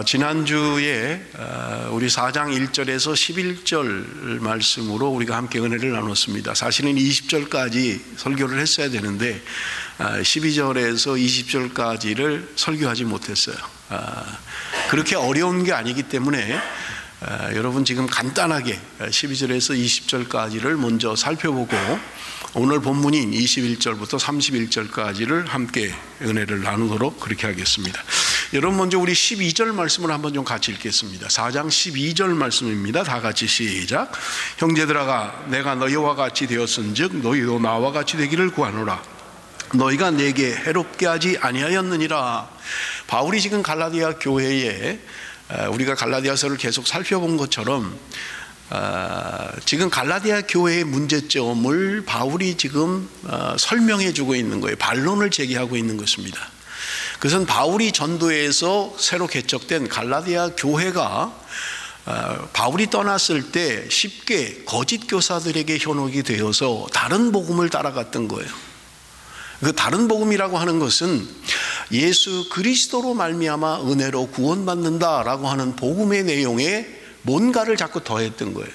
지난주에 우리 4장 1절에서 11절 말씀으로 우리가 함께 은혜를 나눴습니다. 사실은 20절까지 설교를 했어야 되는데 12절에서 20절까지를 설교하지 못했어요. 그렇게 어려운 게 아니기 때문에 여러분 지금 간단하게 12절에서 20절까지를 먼저 살펴보고 오늘 본문인 21절부터 31절까지를 함께 은혜를 나누도록 그렇게 하겠습니다. 여러분 먼저 우리 12절 말씀을 한번 좀 같이 읽겠습니다. 4장 12절 말씀입니다. 다 같이 시작. 형제들아 내가 너희와 같이 되었은즉 너희도 나와 같이 되기를 구하노라. 너희가 내게 해롭게 하지 아니하였느니라. 바울이 지금 갈라디아 교회에 우리가 갈라디아서를 계속 살펴본 것처럼 지금 갈라디아 교회의 문제점을 바울이 지금 설명해 주고 있는 거예요. 반론을 제기하고 있는 것입니다. 그것은 바울이 전도해서 새로 개척된 갈라디아 교회가 바울이 떠났을 때 쉽게 거짓 교사들에게 현혹이 되어서 다른 복음을 따라갔던 거예요. 그 다른 복음이라고 하는 것은 예수 그리스도로 말미암아 은혜로 구원받는다라고 하는 복음의 내용에 뭔가를 자꾸 더했던 거예요.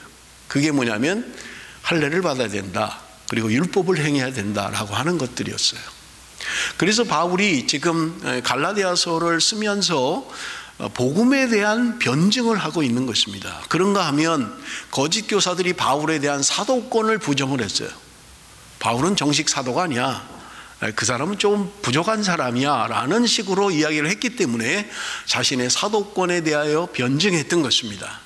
그게 뭐냐면 할례를 받아야 된다, 그리고 율법을 행해야 된다라고 하는 것들이었어요. 그래서 바울이 지금 갈라디아서를 쓰면서 복음에 대한 변증을 하고 있는 것입니다. 그런가 하면 거짓 교사들이 바울에 대한 사도권을 부정을 했어요. 바울은 정식 사도가 아니야, 그 사람은 좀 부족한 사람이야 라는 식으로 이야기를 했기 때문에 자신의 사도권에 대하여 변증했던 것입니다.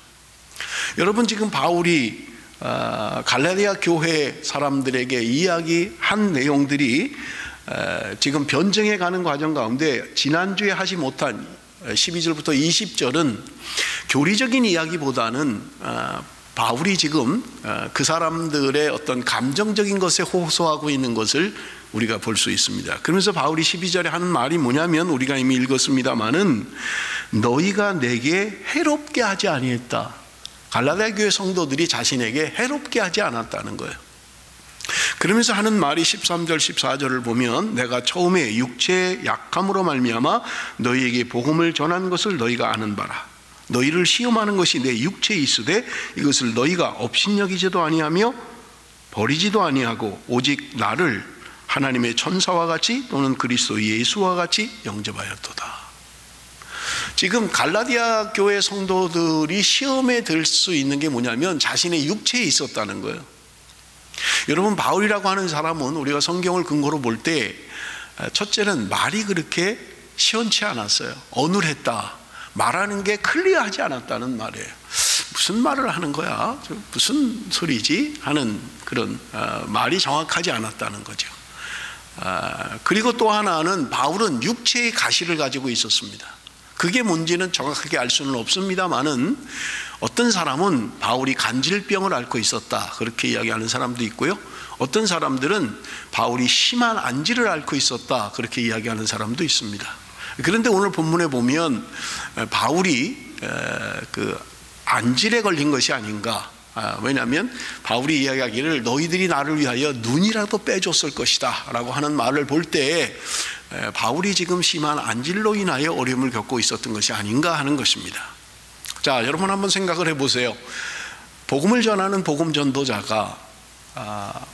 여러분 지금 바울이 갈라디아 교회 사람들에게 이야기한 내용들이 지금 변증해 가는 과정 가운데 지난주에 하지 못한 12절부터 20절은 교리적인 이야기보다는 바울이 지금 그 사람들의 어떤 감정적인 것에 호소하고 있는 것을 우리가 볼 수 있습니다. 그러면서 바울이 12절에 하는 말이 뭐냐면 우리가 이미 읽었습니다마는 너희가 내게 해롭게 하지 아니했다. 갈라디아 교회 성도들이 자신에게 해롭게 하지 않았다는 거예요. 그러면서 하는 말이 13절 14절을 보면 내가 처음에 육체의 약함으로 말미암아 너희에게 복음을 전한 것을 너희가 아는 바라. 너희를 시험하는 것이 내 육체에 있으되 이것을 너희가 업신여기지도 아니하며 버리지도 아니하고 오직 나를 하나님의 천사와 같이 또는 그리스도 예수와 같이 영접하였도다. 지금 갈라디아 교회 성도들이 시험에 들 수 있는 게 뭐냐면 자신의 육체에 있었다는 거예요. 여러분 바울이라고 하는 사람은 우리가 성경을 근거로 볼 때 첫째는 말이 그렇게 시원치 않았어요. 어눌했다. 말하는 게 클리어하지 않았다는 말이에요. 무슨 말을 하는 거야? 무슨 소리지? 하는 그런 말이 정확하지 않았다는 거죠. 그리고 또 하나는 바울은 육체의 가시를 가지고 있었습니다. 그게 뭔지는 정확하게 알 수는 없습니다만은 어떤 사람은 바울이 간질병을 앓고 있었다 그렇게 이야기하는 사람도 있고요. 어떤 사람들은 바울이 심한 안질을 앓고 있었다 그렇게 이야기하는 사람도 있습니다. 그런데 오늘 본문에 보면 바울이 그 안질에 걸린 것이 아닌가. 왜냐하면 바울이 이야기하기를 너희들이 나를 위하여 눈이라도 빼줬을 것이다 라고 하는 말을 볼 때 바울이 지금 심한 안질로 인하여 어려움을 겪고 있었던 것이 아닌가 하는 것입니다. 자, 여러분 한번 생각을 해보세요. 복음을 전하는 복음 전도자가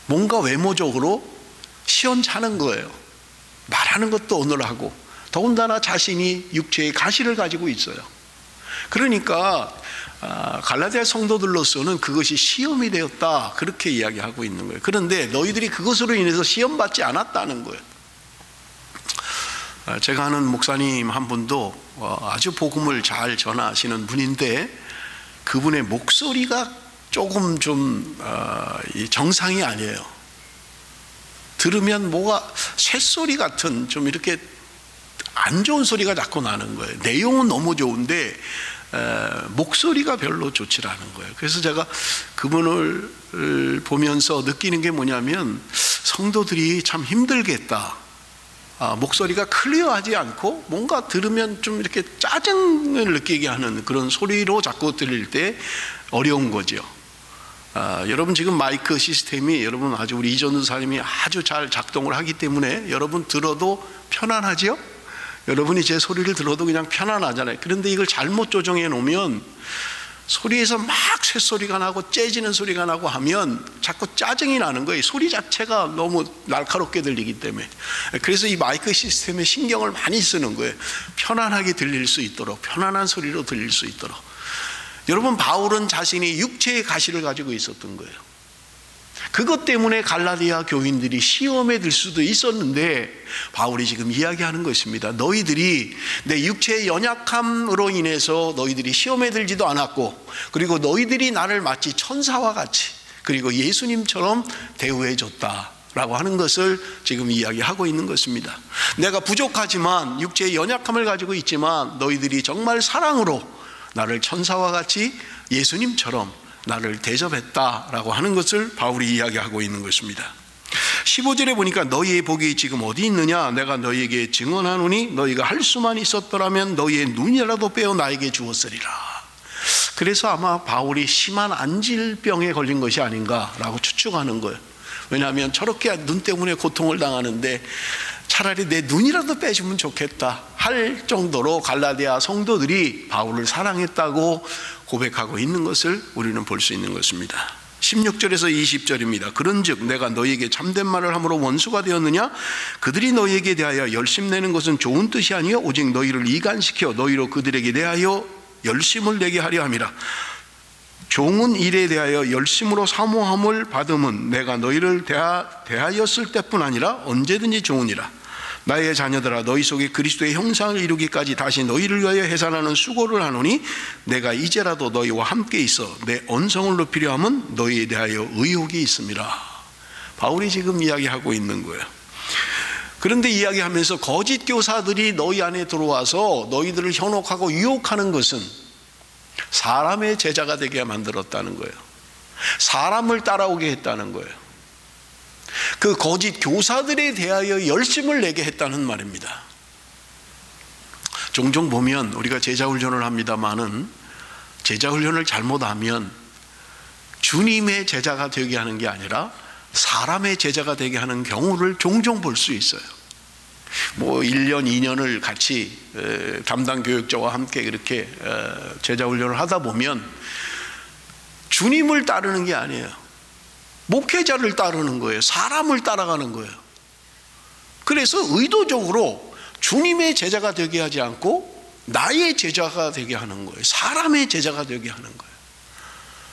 뭔가 외모적으로 시원찮은 거예요. 말하는 것도 어눌하고 더군다나 자신이 육체의 가시를 가지고 있어요. 그러니까 갈라디아 성도들로서는 그것이 시험이 되었다 그렇게 이야기하고 있는 거예요. 그런데 너희들이 그것으로 인해서 시험받지 않았다는 거예요. 제가 아는 목사님 한 분도 아주 복음을 잘 전하시는 분인데 그분의 목소리가 조금 좀 정상이 아니에요. 들으면 뭐가 쇳소리 같은 좀 이렇게 안 좋은 소리가 자꾸 나는 거예요. 내용은 너무 좋은데 목소리가 별로 좋지 않은 거예요. 그래서 제가 그분을 보면서 느끼는 게 뭐냐면 성도들이 참 힘들겠다. 목소리가 클리어하지 않고 뭔가 들으면 좀 이렇게 짜증을 느끼게 하는 그런 소리로 자꾸 들릴 때 어려운 거죠. 여러분 지금 마이크 시스템이 여러분 아주 우리 이전우 사님이 아주 잘 작동을 하기 때문에 여러분 들어도 편안하죠? 여러분이 제 소리를 들어도 그냥 편안하잖아요. 그런데 이걸 잘못 조정해 놓으면 소리에서 막 쇳소리가 나고 째지는 소리가 나고 하면 자꾸 짜증이 나는 거예요. 소리 자체가 너무 날카롭게 들리기 때문에. 그래서 이 마이크 시스템에 신경을 많이 쓰는 거예요. 편안하게 들릴 수 있도록, 편안한 소리로 들릴 수 있도록. 여러분, 바울은 자신이 육체의 가시를 가지고 있었던 거예요. 그것 때문에 갈라디아 교인들이 시험에 들 수도 있었는데 바울이 지금 이야기하는 것입니다. 너희들이 내 육체의 연약함으로 인해서 너희들이 시험에 들지도 않았고, 그리고 너희들이 나를 마치 천사와 같이 그리고 예수님처럼 대우해 줬다라고 하는 것을 지금 이야기하고 있는 것입니다. 내가 부족하지만, 육체의 연약함을 가지고 있지만 너희들이 정말 사랑으로 나를 천사와 같이 예수님처럼 나를 대접했다라고 하는 것을 바울이 이야기하고 있는 것입니다. 15절에 보니까 너희의 복이 지금 어디 있느냐? 내가 너희에게 증언하노니 너희가 할 수만 있었더라면 너희의 눈이라도 빼어 나에게 주었으리라. 그래서 아마 바울이 심한 안질병에 걸린 것이 아닌가라고 추측하는 거예요. 왜냐하면 저렇게 눈 때문에 고통을 당하는데 차라리 내 눈이라도 빼주면 좋겠다 할 정도로 갈라디아 성도들이 바울을 사랑했다고 고백하고 있는 것을 우리는 볼 수 있는 것입니다. 16절에서 20절입니다. 그런즉 내가 너희에게 참된 말을 함으로 원수가 되었느냐? 그들이 너희에게 대하여 열심내는 것은 좋은 뜻이 아니요 오직 너희를 이간시켜 너희로 그들에게 대하여 열심을 내게 하려 함이라. 종은 일에 대하여 열심으로 사모함을 받음은 내가 너희를 대하였을 때뿐 아니라 언제든지 좋으니라. 나의 자녀들아, 너희 속에 그리스도의 형상을 이루기까지 다시 너희를 위하여 해산하는 수고를 하노니 내가 이제라도 너희와 함께 있어 내 언성을 높이려 함은 너희에 대하여 의혹이 있음이라. 바울이 지금 이야기하고 있는 거예요. 그런데 이야기하면서 거짓 교사들이 너희 안에 들어와서 너희들을 현혹하고 유혹하는 것은 사람의 제자가 되게 만들었다는 거예요. 사람을 따라오게 했다는 거예요. 그 거짓 교사들에 대하여 열심을 내게 했다는 말입니다. 종종 보면 우리가 제자훈련을 합니다마는 제자훈련을 잘못하면 주님의 제자가 되게 하는 게 아니라 사람의 제자가 되게 하는 경우를 종종 볼 수 있어요. 1년, 2년을 같이 담당 교육자와 함께 이렇게 제자훈련을 하다 보면 주님을 따르는 게 아니에요. 목회자를 따르는 거예요. 사람을 따라가는 거예요. 그래서 의도적으로 주님의 제자가 되게 하지 않고 나의 제자가 되게 하는 거예요. 사람의 제자가 되게 하는 거예요.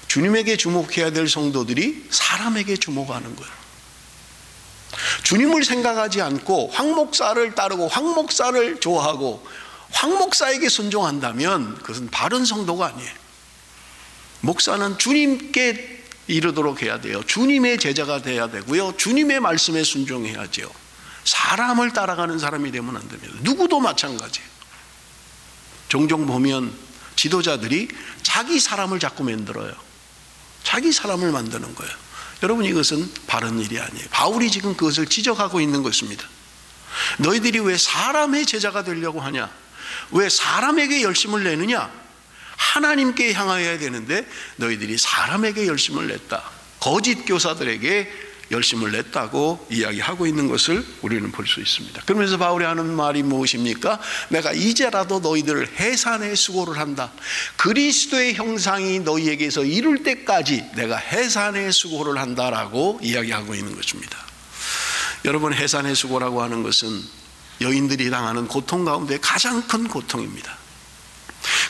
주님에게 주목해야 될 성도들이 사람에게 주목하는 거예요. 주님을 생각하지 않고 황 목사를 따르고 황 목사를 좋아하고 황 목사에게 순종한다면 그것은 바른 성도가 아니에요. 목사는 주님께 이르도록 해야 돼요. 주님의 제자가 돼야 되고요. 주님의 말씀에 순종해야죠. 사람을 따라가는 사람이 되면 안 됩니다. 누구도 마찬가지예요. 종종 보면 지도자들이 자기 사람을 자꾸 만들어요. 자기 사람을 만드는 거예요. 여러분, 이것은 바른 일이 아니에요. 바울이 지금 그것을 지적하고 있는 것입니다. 너희들이 왜 사람의 제자가 되려고 하냐? 왜 사람에게 열심을 내느냐? 하나님께 향하여야 되는데 너희들이 사람에게 열심을 냈다. 거짓 교사들에게 열심을 냈다고 이야기하고 있는 것을 우리는 볼 수 있습니다. 그러면서 바울이 하는 말이 무엇입니까? 내가 이제라도 너희들을 해산의 수고를 한다. 그리스도의 형상이 너희에게서 이룰 때까지 내가 해산의 수고를 한다라고 이야기하고 있는 것입니다. 여러분, 해산의 수고라고 하는 것은 여인들이 당하는 고통 가운데 가장 큰 고통입니다.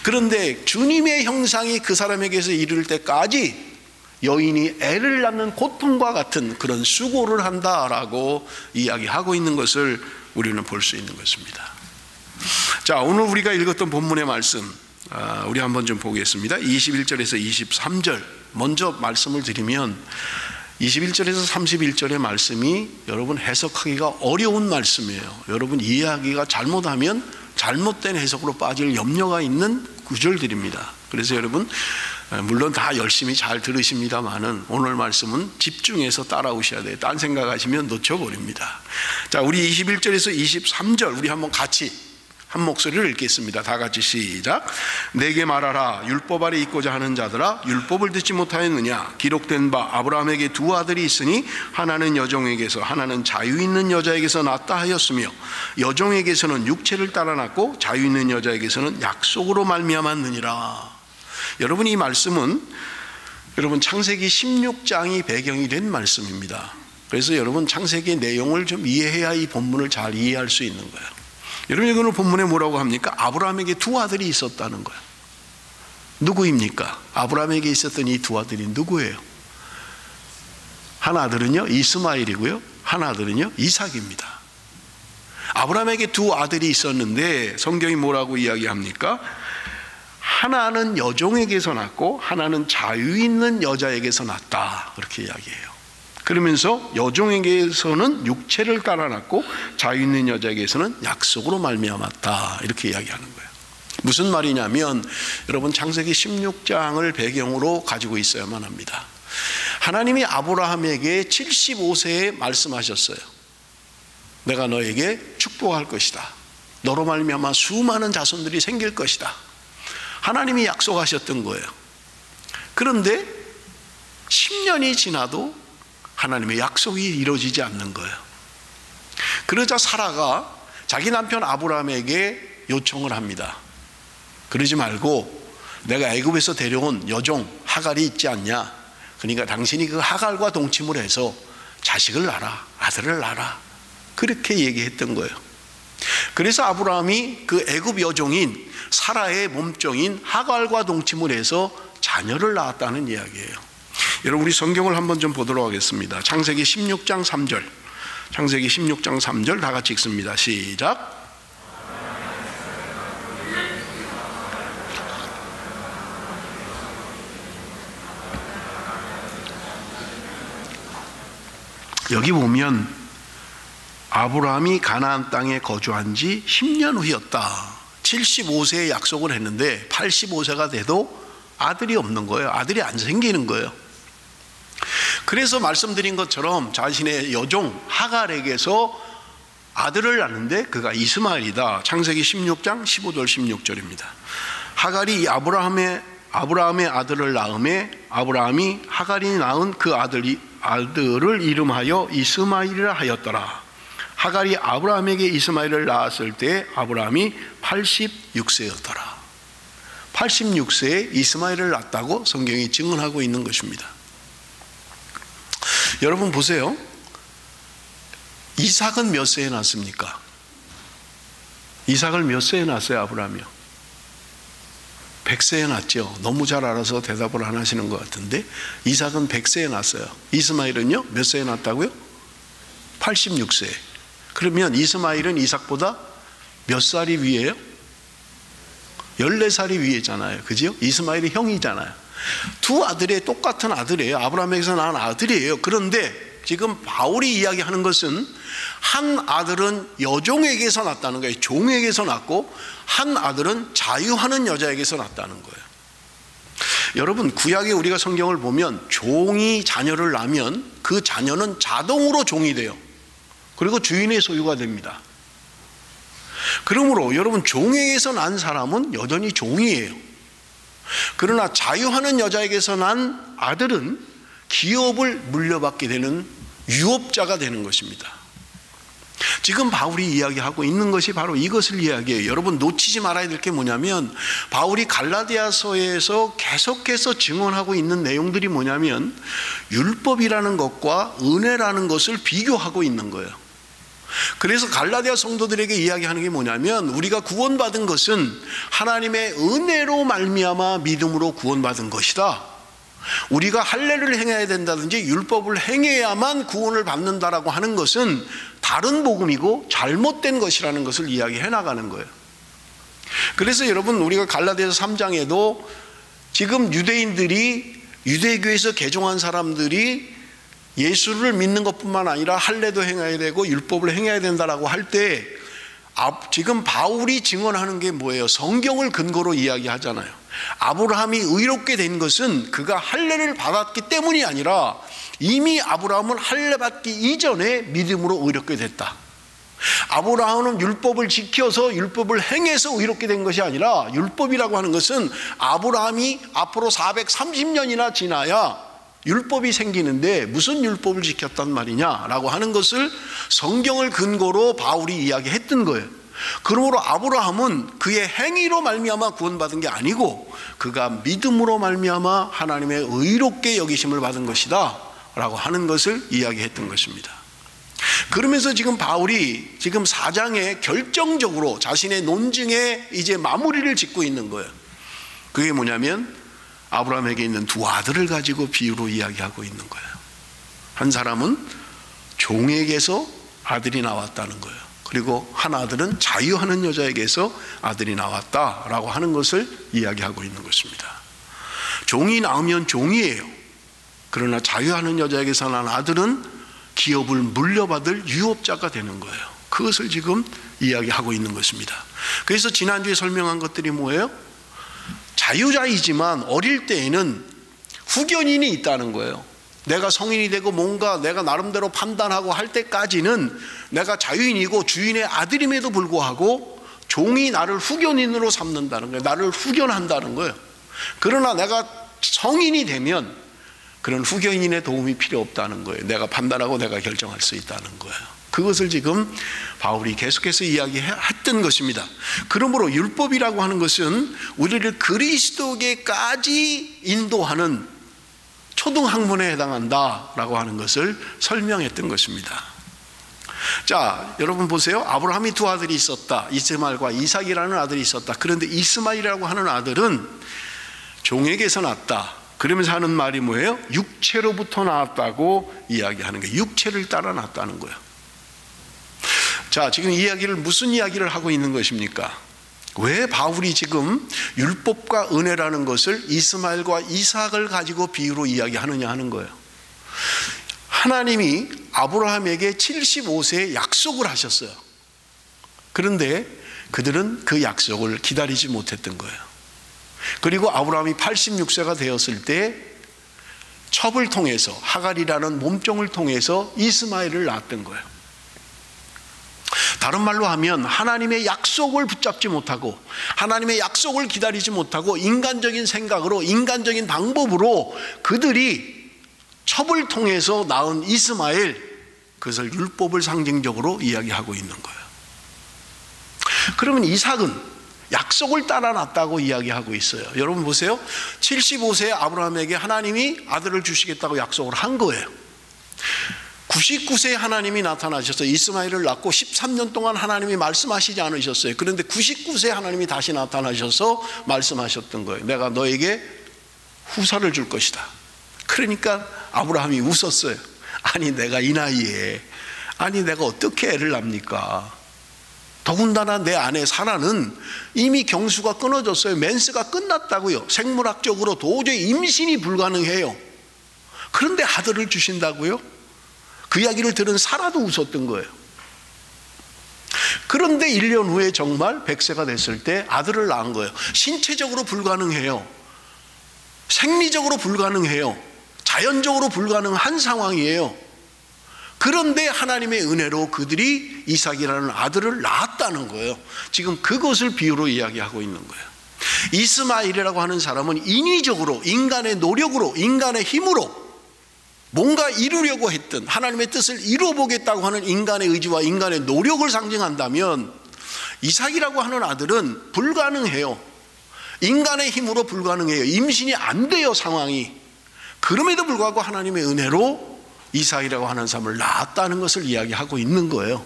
그런데 주님의 형상이 그 사람에게서 이룰 때까지 여인이 애를 낳는 고통과 같은 그런 수고를 한다라고 이야기하고 있는 것을 우리는 볼 수 있는 것입니다. 자, 오늘 우리가 읽었던 본문의 말씀 우리 한번 좀 보겠습니다. 21절에서 23절 먼저 말씀을 드리면 21절에서 31절의 말씀이 여러분 해석하기가 어려운 말씀이에요. 여러분 이해하기가 잘못하면 잘못된 해석으로 빠질 염려가 있는 구절들입니다. 그래서 여러분 물론 다 열심히 잘 들으십니다만은 오늘 말씀은 집중해서 따라오셔야 돼요. 딴 생각하시면 놓쳐버립니다. 자, 우리 21절에서 23절 우리 한번 같이 한 목소리를 읽겠습니다. 다 같이 시작. 내게 말하라. 율법 아래 있고자 하는 자들아, 율법을 듣지 못하였느냐? 기록된 바 아브라함에게 두 아들이 있으니 하나는 여종에게서 하나는 자유 있는 여자에게서 낳았다 하였으며 여종에게서는 육체를 따라 낳고 자유 있는 여자에게서는 약속으로 말미암았느니라. 여러분, 이 말씀은 여러분 창세기 16장이 배경이 된 말씀입니다. 그래서 여러분 창세기의 내용을 좀 이해해야 이 본문을 잘 이해할 수 있는 거예요. 여러분, 이거는 본문에 뭐라고 합니까? 아브라함에게 두 아들이 있었다는 거예요. 누구입니까? 아브라함에게 있었던 이 두 아들이 누구예요? 한 아들은요 이스마엘이고요, 한 아들은요 이삭입니다. 아브라함에게 두 아들이 있었는데 성경이 뭐라고 이야기합니까? 하나는 여종에게서 낳고 하나는 자유 있는 여자에게서 낳았다, 그렇게 이야기해요. 그러면서 여종에게서는 육체를 따라 낳고 자유 있는 여자에게서는 약속으로 말미암았다, 이렇게 이야기하는 거예요. 무슨 말이냐면 여러분 창세기 16장을 배경으로 가지고 있어야만 합니다. 하나님이 아브라함에게 75세에 말씀하셨어요. 내가 너에게 축복할 것이다. 너로 말미암아 수많은 자손들이 생길 것이다. 하나님이 약속하셨던 거예요. 그런데 10년이 지나도 하나님의 약속이 이루어지지 않는 거예요. 그러자 사라가 자기 남편 아브라함에게 요청을 합니다. 그러지 말고 내가 애굽에서 데려온 여종 하갈이 있지 않냐? 그러니까 당신이 그 하갈과 동침을 해서 자식을 낳아라, 아들을 낳아라, 그렇게 얘기했던 거예요. 그래서 아브라함이 그 애굽 여종인 사라의 몸종인 하갈과 동침을 해서 자녀를 낳았다는 이야기예요. 여러분, 우리 성경을 한번 좀 보도록 하겠습니다. 창세기 16장 3절, 창세기 16장 3절 다 같이 읽습니다. 시작. 여기 보면 아브라함이 가나안 땅에 거주한 지 10년 후였다. 75세에 약속을 했는데 85세가 돼도 아들이 없는 거예요. 아들이 안 생기는 거예요. 그래서 말씀드린 것처럼 자신의 여종 하갈에게서 아들을 낳는데 그가 이스마엘이다. 창세기 16장 15절 16절입니다. 하갈이 아브라함의 아들을 낳음에 아브라함이 하갈이 낳은 그 아들을 이름하여 이스마엘이라 하였더라. 하갈이 아브라함에게 이스마엘을 낳았을 때 아브라함이 86세였더라. 86세에 이스마엘을 낳았다고 성경이 증언하고 있는 것입니다. 여러분 보세요. 이삭은 몇 세에 낳습니까? 이삭을 몇 세에 낳았어요? 아브라함이요? 100세에 낳았죠. 너무 잘 알아서 대답을 안 하시는 것 같은데 이삭은 100세에 낳았어요. 이스마엘은요? 몇 세에 낳았다고요? 86세. 그러면 이스마엘은 이삭보다 몇 살이 위에요? 14살이 위에잖아요. 그죠? 이스마엘이 형이잖아요. 두 아들의 똑같은 아들이에요. 아브라함에게서 낳은 아들이에요. 그런데 지금 바울이 이야기하는 것은 한 아들은 여종에게서 낳았다는 거예요. 종에게서 낳고 한 아들은 자유하는 여자에게서 낳았다는 거예요. 여러분, 구약에 우리가 성경을 보면 종이 자녀를 낳으면 그 자녀는 자동으로 종이 돼요. 그리고 주인의 소유가 됩니다. 그러므로 여러분, 종에게서 난 사람은 여전히 종이에요. 그러나 자유하는 여자에게서 난 아들은 기업을 물려받게 되는 유업자가 되는 것입니다. 지금 바울이 이야기하고 있는 것이 바로 이것을 이야기해요. 여러분, 놓치지 말아야 될 게 뭐냐면 바울이 갈라디아서에서 계속해서 증언하고 있는 내용들이 뭐냐면 율법이라는 것과 은혜라는 것을 비교하고 있는 거예요. 그래서 갈라디아 성도들에게 이야기하는 게 뭐냐면 우리가 구원받은 것은 하나님의 은혜로 말미암아 믿음으로 구원받은 것이다. 우리가 할례를 행해야 된다든지 율법을 행해야만 구원을 받는다라고 하는 것은 다른 복음이고 잘못된 것이라는 것을 이야기해 나가는 거예요. 그래서 여러분, 우리가 갈라디아서 3장에도 지금 유대인들이 유대교에서 개종한 사람들이 예수를 믿는 것뿐만 아니라 할례도 행해야 되고 율법을 행해야 된다라고 할 때 지금 바울이 증언하는 게 뭐예요? 성경을 근거로 이야기하잖아요. 아브라함이 의롭게 된 것은 그가 할례를 받았기 때문이 아니라 이미 아브라함은 할례 받기 이전에 믿음으로 의롭게 됐다. 아브라함은 율법을 지켜서 율법을 행해서 의롭게 된 것이 아니라, 율법이라고 하는 것은 아브라함이 앞으로 430년이나 지나야 율법이 생기는데 무슨 율법을 지켰단 말이냐라고 하는 것을 성경을 근거로 바울이 이야기했던 거예요. 그러므로 아브라함은 그의 행위로 말미암아 구원받은 게 아니고 그가 믿음으로 말미암아 하나님의 의롭게 여기심을 받은 것이다 라고 하는 것을 이야기했던 것입니다. 그러면서 지금 바울이 지금 4장에 결정적으로 자신의 논증에 이제 마무리를 짓고 있는 거예요. 그게 뭐냐면 아브라함에게 있는 두 아들을 가지고 비유로 이야기하고 있는 거예요. 한 사람은 종에게서 아들이 나왔다는 거예요. 그리고 한 아들은 자유하는 여자에게서 아들이 나왔다라고 하는 것을 이야기하고 있는 것입니다. 종이 낳으면 종이에요. 그러나 자유하는 여자에게서 난 아들은 기업을 물려받을 유업자가 되는 거예요. 그것을 지금 이야기하고 있는 것입니다. 그래서 지난주에 설명한 것들이 뭐예요? 자유자이지만 어릴 때에는 후견인이 있다는 거예요. 내가 성인이 되고 뭔가 내가 나름대로 판단하고 할 때까지는 내가 자유인이고 주인의 아들임에도 불구하고 종이 나를 후견인으로 삼는다는 거예요. 나를 후견한다는 거예요. 그러나 내가 성인이 되면 그런 후견인의 도움이 필요 없다는 거예요. 내가 판단하고 내가 결정할 수 있다는 거예요. 그것을 지금 바울이 계속해서 이야기했던 것입니다. 그러므로 율법이라고 하는 것은 우리를 그리스도께까지 인도하는 초등학문에 해당한다라고 하는 것을 설명했던 것입니다. 자, 여러분 보세요. 아브라함이 두 아들이 있었다. 이스마엘과 이삭이라는 아들이 있었다. 그런데 이스마엘이라고 하는 아들은 종에게서 났다. 그러면서 하는 말이 뭐예요? 육체로부터 나왔다고 이야기하는 거예요. 육체를 따라 났다는 거예요. 자, 지금 무슨 이야기를 하고 있는 것입니까? 왜 바울이 지금 율법과 은혜라는 것을 이스마엘과 이삭을 가지고 비유로 이야기하느냐 하는 거예요. 하나님이 아브라함에게 75세에 약속을 하셨어요. 그런데 그들은 그 약속을 기다리지 못했던 거예요. 그리고 아브라함이 86세가 되었을 때 첩을 통해서, 하갈이라는 몸종을 통해서 이스마엘을 낳았던 거예요. 다른 말로 하면 하나님의 약속을 붙잡지 못하고 하나님의 약속을 기다리지 못하고 인간적인 생각으로, 인간적인 방법으로 그들이 첩을 통해서 낳은 이스마엘, 그것을 율법을 상징적으로 이야기하고 있는 거예요. 그러면 이삭은 약속을 따라 낳았다고 이야기하고 있어요. 여러분 보세요. 75세의 아브라함에게 하나님이 아들을 주시겠다고 약속을 한 거예요. 99세에 하나님이 나타나셔서 이스마엘을 낳고 13년 동안 하나님이 말씀하시지 않으셨어요. 그런데 99세에 하나님이 다시 나타나셔서 말씀하셨던 거예요. 내가 너에게 후사를 줄 것이다. 그러니까 아브라함이 웃었어요. 아니 내가 이 나이에, 아니 내가 어떻게 애를 낳습니까? 더군다나 내 아내 사라는 이미 경수가 끊어졌어요. 맨스가 끝났다고요. 생물학적으로 도저히 임신이 불가능해요. 그런데 아들을 주신다고요? 그 이야기를 들은 사라도 웃었던 거예요. 그런데 1년 후에 정말 100세가 됐을 때 아들을 낳은 거예요. 신체적으로 불가능해요. 생리적으로 불가능해요. 자연적으로 불가능한 상황이에요. 그런데 하나님의 은혜로 그들이 이삭이라는 아들을 낳았다는 거예요. 지금 그것을 비유로 이야기하고 있는 거예요. 이스마엘이라고 하는 사람은 인위적으로, 인간의 노력으로, 인간의 힘으로 뭔가 이루려고 했던, 하나님의 뜻을 이루어보겠다고 하는 인간의 의지와 인간의 노력을 상징한다면, 이삭이라고 하는 아들은 불가능해요. 인간의 힘으로 불가능해요. 임신이 안 돼요, 상황이. 그럼에도 불구하고 하나님의 은혜로 이삭이라고 하는 사람을 낳았다는 것을 이야기하고 있는 거예요.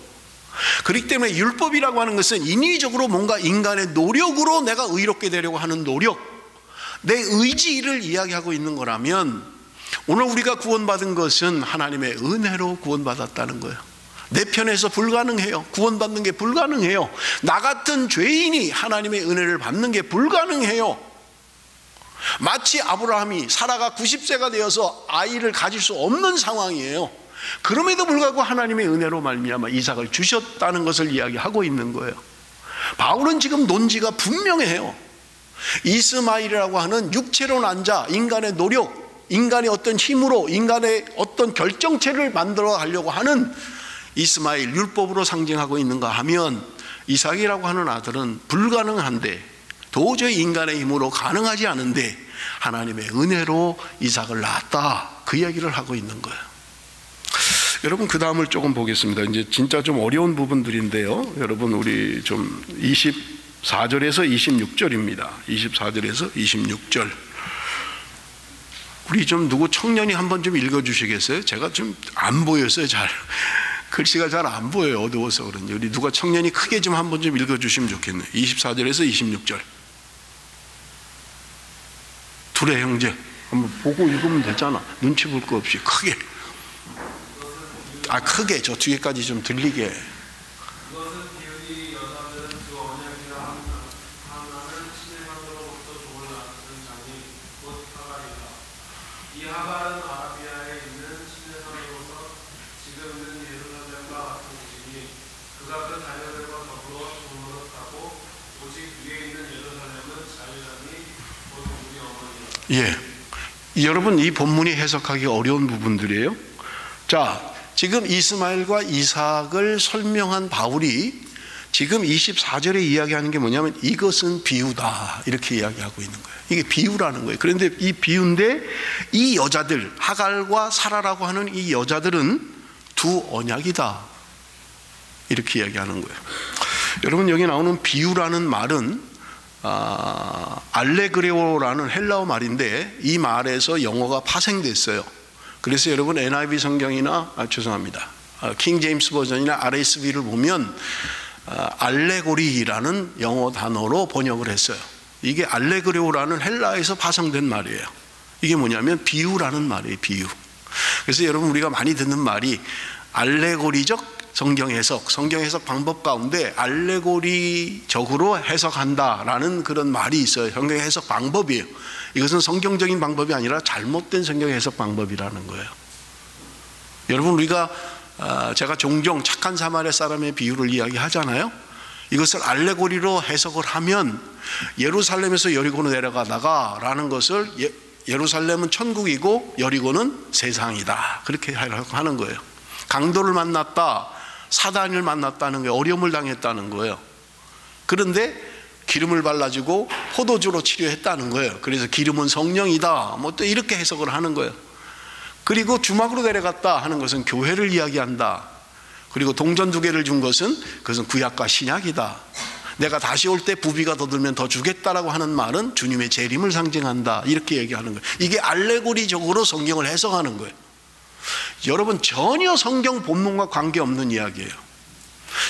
그렇기 때문에 율법이라고 하는 것은 인위적으로 뭔가 인간의 노력으로 내가 의롭게 되려고 하는 노력, 내 의지를 이야기하고 있는 거라면, 오늘 우리가 구원받은 것은 하나님의 은혜로 구원받았다는 거예요. 내 편에서 불가능해요. 구원받는 게 불가능해요. 나 같은 죄인이 하나님의 은혜를 받는 게 불가능해요. 마치 아브라함이, 사라가 90세가 되어서 아이를 가질 수 없는 상황이에요. 그럼에도 불구하고 하나님의 은혜로 말미암아 이삭을 주셨다는 것을 이야기하고 있는 거예요. 바울은 지금 논지가 분명해요. 이스마엘이라고 하는 육체로 난 자, 인간의 노력, 인간의 어떤 힘으로 인간의 어떤 결정체를 만들어 가려고 하는 이스마엘 율법으로 상징하고 있는가 하면 이삭이라고 하는 아들은 불가능한데, 도저히 인간의 힘으로 가능하지 않은데 하나님의 은혜로 이삭을 낳았다, 그 이야기를 하고 있는 거예요. 여러분, 그 다음을 조금 보겠습니다. 이제 진짜 좀 어려운 부분들인데요. 여러분, 우리 좀 24절에서 26절입니다. 24절에서 26절. 우리 좀 누구 청년이 한번 좀 읽어주시겠어요? 제가 좀 안 보였어요, 잘. 글씨가 잘 안 보여요, 어두워서 그런지. 우리 누가 청년이 크게 좀 한번 좀 읽어주시면 좋겠네요. 24절에서 26절. 둘의 형제. 한번 보고 읽으면 되잖아. 눈치 볼 거 없이 크게. 크게 저 뒤에까지 좀 들리게. 예, 여러분, 이 본문이 해석하기 어려운 부분들이에요. 자, 지금 이스마엘과 이삭을 설명한 바울이 지금 24절에 이야기하는 게 뭐냐면 이것은 비유다, 이렇게 이야기하고 있는 거예요. 이게 비유라는 거예요. 그런데 이 비유인데 이 여자들, 하갈과 사라라고 하는 이 여자들은 두 언약이다, 이렇게 이야기하는 거예요. 여러분, 여기 나오는 비유라는 말은 알레그레오라는 헬라어 말인데 이 말에서 영어가 파생됐어요. 그래서 여러분, NIV 성경이나 죄송합니다, 킹 제임스 버전이나 RSV를 보면 알레고리라는 영어 단어로 번역을 했어요. 이게 알레그레오라는 헬라에서 파생된 말이에요. 이게 뭐냐면 비유라는 말이에요, 비유. 그래서 여러분, 우리가 많이 듣는 말이 알레고리적 성경 해석 방법 가운데 알레고리적으로 해석한다라는 그런 말이 있어요. 성경 해석 방법이에요. 이것은 성경적인 방법이 아니라 잘못된 성경 해석 방법이라는 거예요. 여러분, 우리가 제가 종종 착한 사마리아 사람의 비유를 이야기하잖아요. 이것을 알레고리로 해석을 하면 예루살렘에서 여리고로 내려가다가 라는 것을 예루살렘은 천국이고 여리고는 세상이다, 그렇게 하는 거예요. 강도를 만났다, 사단을 만났다는 거예요. 어려움을 당했다는 거예요. 그런데 기름을 발라주고 포도주로 치료했다는 거예요. 그래서 기름은 성령이다, 뭐 또 이렇게 해석을 하는 거예요. 그리고 주막으로 내려갔다 하는 것은 교회를 이야기한다. 그리고 동전 2개를 준 것은 그것은 구약과 신약이다. 내가 다시 올 때 부비가 더 들면 더 주겠다라고 하는 말은 주님의 재림을 상징한다, 이렇게 얘기하는 거예요. 이게 알레고리적으로 성경을 해석하는 거예요. 여러분, 전혀 성경 본문과 관계없는 이야기예요.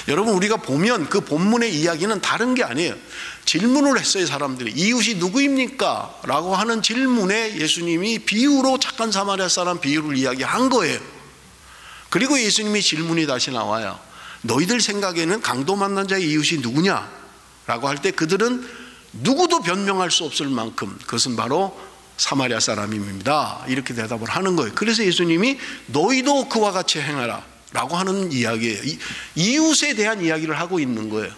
여러분, 우리가 보면 그 본문의 이야기는 다른 게 아니에요. 질문을 했어요, 사람들이. 이웃이 누구입니까? 라고 하는 질문에 예수님이 비유로 착한 사마리아 사람 비유를 이야기한 거예요. 그리고 예수님이 질문이 다시 나와요. 너희들 생각에는 강도 만난 자의 이웃이 누구냐? 라고 할 때 그들은 누구도 변명할 수 없을 만큼 그것은 바로 사마리아 사람입니다, 이렇게 대답을 하는 거예요. 그래서 예수님이 너희도 그와 같이 행하라 라고 하는 이야기예요. 이웃에 대한 이야기를 하고 있는 거예요.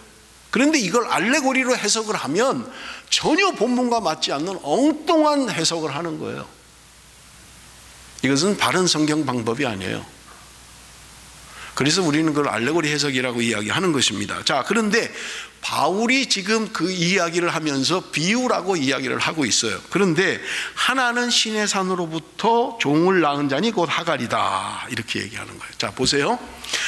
그런데 이걸 알레고리로 해석을 하면 전혀 본문과 맞지 않는 엉뚱한 해석을 하는 거예요. 이것은 바른 성경 방법이 아니에요. 그래서 우리는 그걸 알레고리 해석이라고 이야기하는 것입니다. 자, 그런데 바울이 지금 그 이야기를 하면서 비유라고 이야기를 하고 있어요. 그런데 하나는 시내 산으로부터 종을 낳은 자니 곧 하갈이다, 이렇게 얘기하는 거예요. 자, 보세요.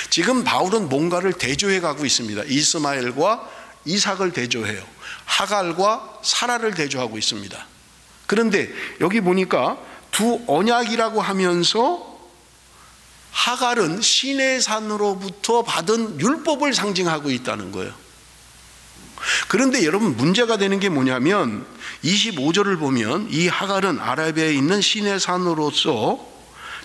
지금 바울은 뭔가를 대조해 가고 있습니다. 이스마엘과 이삭을 대조해요. 하갈과 사라를 대조하고 있습니다. 그런데 여기 보니까 두 언약이라고 하면서 하갈은 시내산으로부터 받은 율법을 상징하고 있다는 거예요. 그런데 여러분, 문제가 되는 게 뭐냐면 25절을 보면 이 하갈은 아라비아에 있는 시내산으로서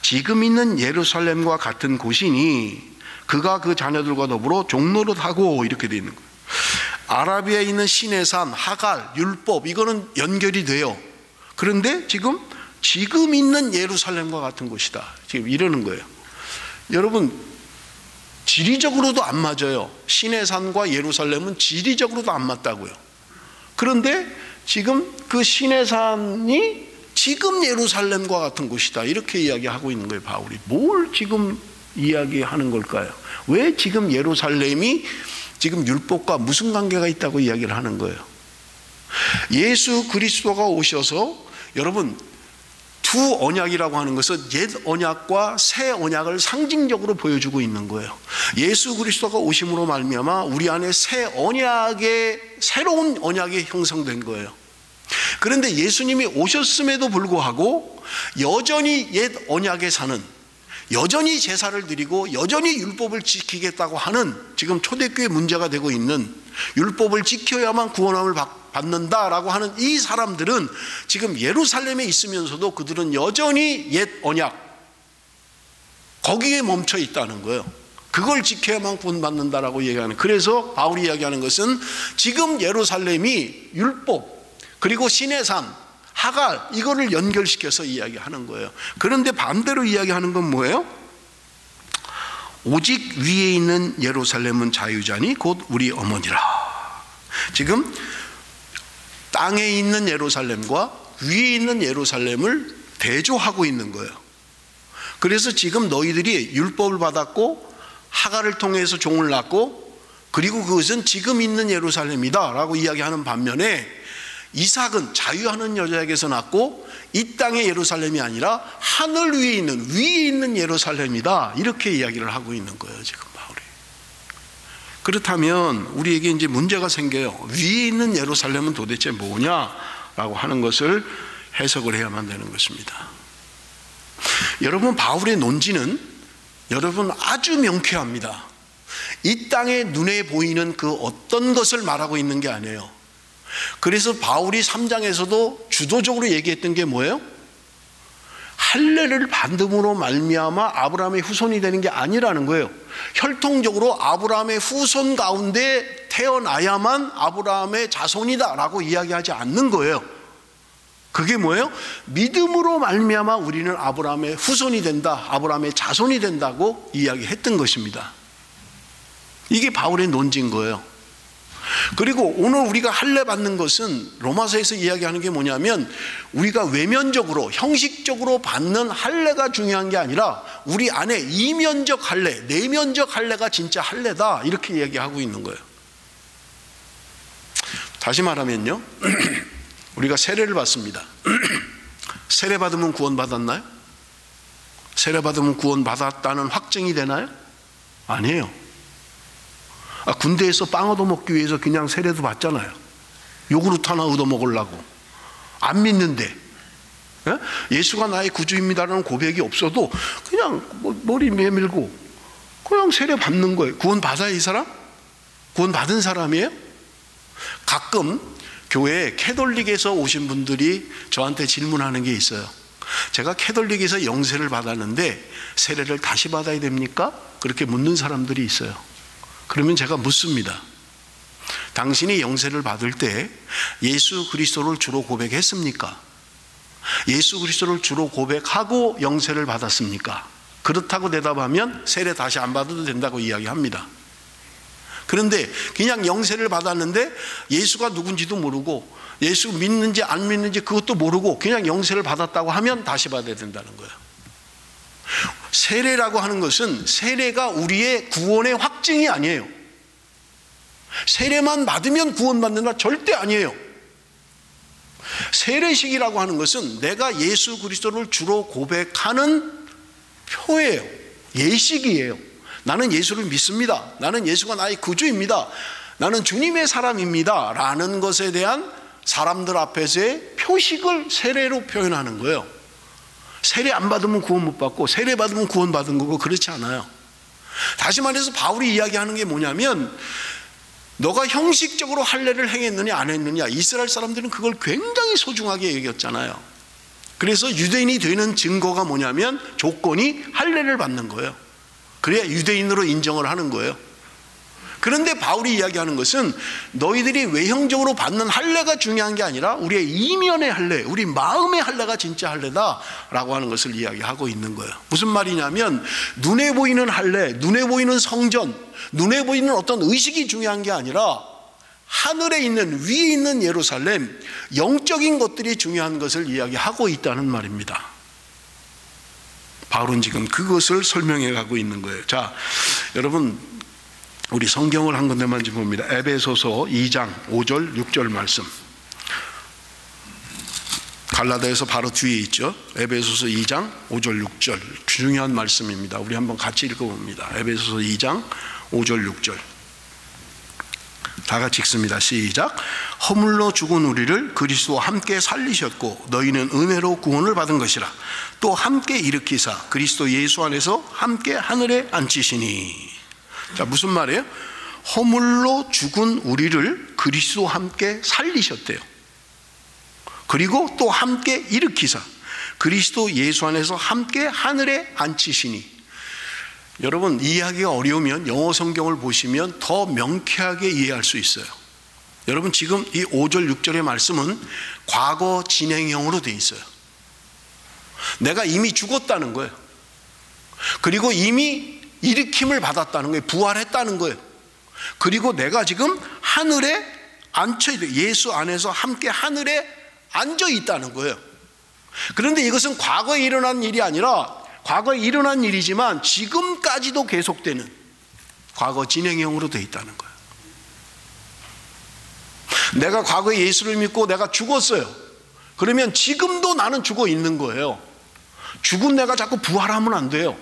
지금 있는 예루살렘과 같은 곳이니 그가 그 자녀들과 더불어 종노릇하고, 이렇게 되어 있는 거예요. 아라비아에 있는 시내산, 하갈, 율법, 이거는 연결이 돼요. 그런데 지금 있는 예루살렘과 같은 곳이다, 지금 이러는 거예요. 여러분, 지리적으로도 안 맞아요. 시내산과 예루살렘은 지리적으로도 안 맞다고요. 그런데 지금 그 시내산이 지금 예루살렘과 같은 곳이다, 이렇게 이야기하고 있는 거예요, 바울이. 뭘 지금 이야기하는 걸까요? 왜 지금 예루살렘이 지금 율법과 무슨 관계가 있다고 이야기를 하는 거예요? 예수 그리스도가 오셔서 여러분 두 언약이라고 하는 것은 옛 언약과 새 언약을 상징적으로 보여주고 있는 거예요. 예수 그리스도가 오심으로 말미암아 우리 안에 새 언약의 새로운 언약이 형성된 거예요. 그런데 예수님이 오셨음에도 불구하고 여전히 옛 언약에 사는, 여전히 제사를 드리고 여전히 율법을 지키겠다고 하는 지금 초대교회 문제가 되고 있는, 율법을 지켜야만 구원함을 받는다라고 하는 이 사람들은 지금 예루살렘에 있으면서도 그들은 여전히 옛 언약 거기에 멈춰 있다는 거예요. 그걸 지켜야만 구원받는다라고 얘기하는. 그래서 바울이 이야기하는 것은 지금 예루살렘이 율법 그리고 신의 산 하갈 이거를 연결시켜서 이야기하는 거예요. 그런데 반대로 이야기하는 건 뭐예요? 오직 위에 있는 예루살렘은 자유자니 곧 우리 어머니라. 지금 땅에 있는 예루살렘과 위에 있는 예루살렘을 대조하고 있는 거예요. 그래서 지금 너희들이 율법을 받았고 하갈을 통해서 종을 낳고 그리고 그것은 지금 있는 예루살렘이다 라고 이야기하는 반면에 이삭은 자유하는 여자에게서 낳고 이 땅의 예루살렘이 아니라 하늘 위에 있는 예루살렘이다 이렇게 이야기를 하고 있는 거예요 지금 바울이. 그렇다면 우리에게 이제 문제가 생겨요. 위에 있는 예루살렘은 도대체 뭐냐라고 하는 것을 해석을 해야만 되는 것입니다. 여러분 바울의 논지는 여러분 아주 명쾌합니다. 이 땅에 눈에 보이는 그 어떤 것을 말하고 있는 게 아니에요. 그래서 바울이 3장에서도 주도적으로 얘기했던 게 뭐예요? 할례를 받음으로 말미암아 아브라함의 후손이 되는 게 아니라는 거예요. 혈통적으로 아브라함의 후손 가운데 태어나야만 아브라함의 자손이다 라고 이야기하지 않는 거예요. 그게 뭐예요? 믿음으로 말미암아 우리는 아브라함의 후손이 된다, 아브라함의 자손이 된다고 이야기했던 것입니다. 이게 바울의 논지인 거예요. 그리고 오늘 우리가 할례 받는 것은 로마서에서 이야기하는 게 뭐냐면 우리가 외면적으로 형식적으로 받는 할례가 중요한 게 아니라 우리 안에 이면적 할례, 내면적 할례가 진짜 할례다 이렇게 이야기하고 있는 거예요. 다시 말하면요, 우리가 세례를 받습니다. 세례 받으면 구원 받았나요? 세례 받으면 구원 받았다는 확증이 되나요? 아니에요. 군대에서 빵 얻어먹기 위해서 그냥 세례도 받잖아요. 요구르트 하나 얻어먹으려고. 안 믿는데 예수가 나의 구주입니다라는 고백이 없어도 그냥 머리 내밀고 그냥 세례 받는 거예요. 구원 받아야 이 사람? 구원 받은 사람이에요? 가끔 교회에 캐톨릭에서 오신 분들이 저한테 질문하는 게 있어요. 제가 캐톨릭에서 영세를 받았는데 세례를 다시 받아야 됩니까? 그렇게 묻는 사람들이 있어요. 그러면 제가 묻습니다. 당신이 영세를 받을 때 예수 그리스도를 주로 고백했습니까? 예수 그리스도를 주로 고백하고 영세를 받았습니까? 그렇다고 대답하면 세례 다시 안 받아도 된다고 이야기합니다. 그런데 그냥 영세를 받았는데 예수가 누군지도 모르고 예수 믿는지 안 믿는지 그것도 모르고 그냥 영세를 받았다고 하면 다시 받아야 된다는 거예요. 세례라고 하는 것은 세례가 우리의 구원의 확증이 아니에요. 세례만 받으면 구원받는다 절대 아니에요. 세례식이라고 하는 것은 내가 예수 그리스도를 주로 고백하는 표예요. 예식이에요. 나는 예수를 믿습니다. 나는 예수가 나의 구주입니다. 나는 주님의 사람입니다 라는 것에 대한 사람들 앞에서의 표식을 세례로 표현하는 거예요. 세례 안 받으면 구원 못 받고 세례 받으면 구원 받은 거고 그렇지 않아요. 다시 말해서 바울이 이야기하는 게 뭐냐면 너가 형식적으로 할례를 행했느냐 안 했느냐, 이스라엘 사람들은 그걸 굉장히 소중하게 여겼잖아요. 그래서 유대인이 되는 증거가 뭐냐면 조건이 할례를 받는 거예요. 그래야 유대인으로 인정을 하는 거예요. 그런데 바울이 이야기하는 것은 너희들이 외형적으로 받는 할례가 중요한 게 아니라 우리의 이면의 할례, 우리 마음의 할례가 진짜 할례다라고 하는 것을 이야기하고 있는 거예요. 무슨 말이냐면 눈에 보이는 할례, 눈에 보이는 성전, 눈에 보이는 어떤 의식이 중요한 게 아니라 하늘에 있는, 위에 있는 예루살렘, 영적인 것들이 중요한 것을 이야기하고 있다는 말입니다. 바울은 지금 그것을 설명해 가고 있는 거예요. 자, 여러분 우리 성경을 한 군데만 좀 봅니다. 에베소서 2장 5절 6절 말씀. 갈라디아에서 바로 뒤에 있죠. 에베소서 2장 5절 6절 중요한 말씀입니다. 우리 한번 같이 읽어봅니다. 에베소서 2장 5절 6절 다 같이 읽습니다. 시작. 허물로 죽은 우리를 그리스도와 함께 살리셨고 너희는 은혜로 구원을 받은 것이라. 또 함께 일으키사 그리스도 예수 안에서 함께 하늘에 앉히시니. 자, 무슨 말이에요? 허물로 죽은 우리를 그리스도와 함께 살리셨대요. 그리고 또 함께 일으키사 그리스도 예수 안에서 함께 하늘에 앉히시니. 여러분 이해하기가 어려우면 영어 성경을 보시면 더 명쾌하게 이해할 수 있어요. 여러분 지금 이 5절 6절의 말씀은 과거 진행형으로 되어 있어요. 내가 이미 죽었다는 거예요. 그리고 이미 일으킴을 받았다는 거예요. 부활했다는 거예요. 그리고 내가 지금 하늘에 앉혀 있어요. 예수 안에서 함께 하늘에 앉아 있다는 거예요. 그런데 이것은 과거에 일어난 일이 아니라 과거에 일어난 일이지만 지금까지도 계속되는 과거 진행형으로 되어 있다는 거예요. 내가 과거에 예수를 믿고 내가 죽었어요. 그러면 지금도 나는 죽어 있는 거예요. 죽은 내가 자꾸 부활하면 안 돼요.